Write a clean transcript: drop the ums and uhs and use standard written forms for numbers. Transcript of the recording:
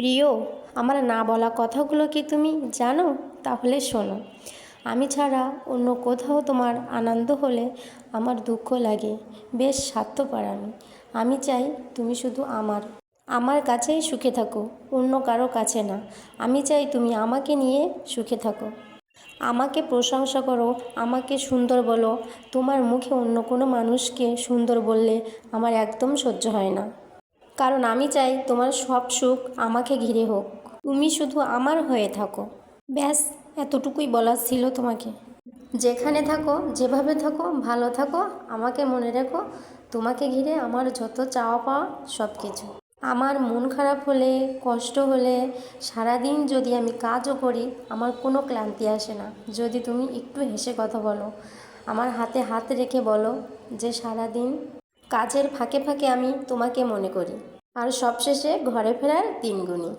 প্রিয়, আমার না বলা কথাগুলো কি তুমি জানো? তাহলে শোনো। আমি ছাড়া অন্য কোথাও তোমার আনন্দ হলে আমার দুঃখ লাগে। বেশ স্বার্থপর আমি। আমি চাই তুমি শুধু আমার কাছেই সুখে থাকো, অন্য কারো কাছে না। আমি চাই তুমি আমাকে নিয়ে সুখে থাকো, আমাকে প্রশংসা করো, আমাকে সুন্দর বলো। তোমার মুখে অন্য কোনো মানুষকে সুন্দর বললে আমার একদম সহ্য হয় না। কারণ আমি চাই তোমার সব সুখ আমাকে ঘিরে হোক, তুমি শুধু আমার হয়ে থাকো। ব্যাস, এতটুকুই বলার ছিল তোমাকে। যেখানে থাকো, যেভাবে থাকো, ভালো থাকো, আমাকে মনে রেখো। তোমাকে ঘিরে আমার যত চাওয়া পাওয়া সব কিছু। আমার মন খারাপ হলে, কষ্ট হলে, সারাদিন যদি আমি কাজও করি, আমার কোনো ক্লান্তি আসে না যদি তুমি একটু হেসে কথা বলো, আমার হাতে হাত রেখে বলো যে সারাদিন কাজের ফাঁকে ফাঁকে আমি তোমাকে মনে করি। আর সবশেষে ঘরে ফেরার দিন গুনি।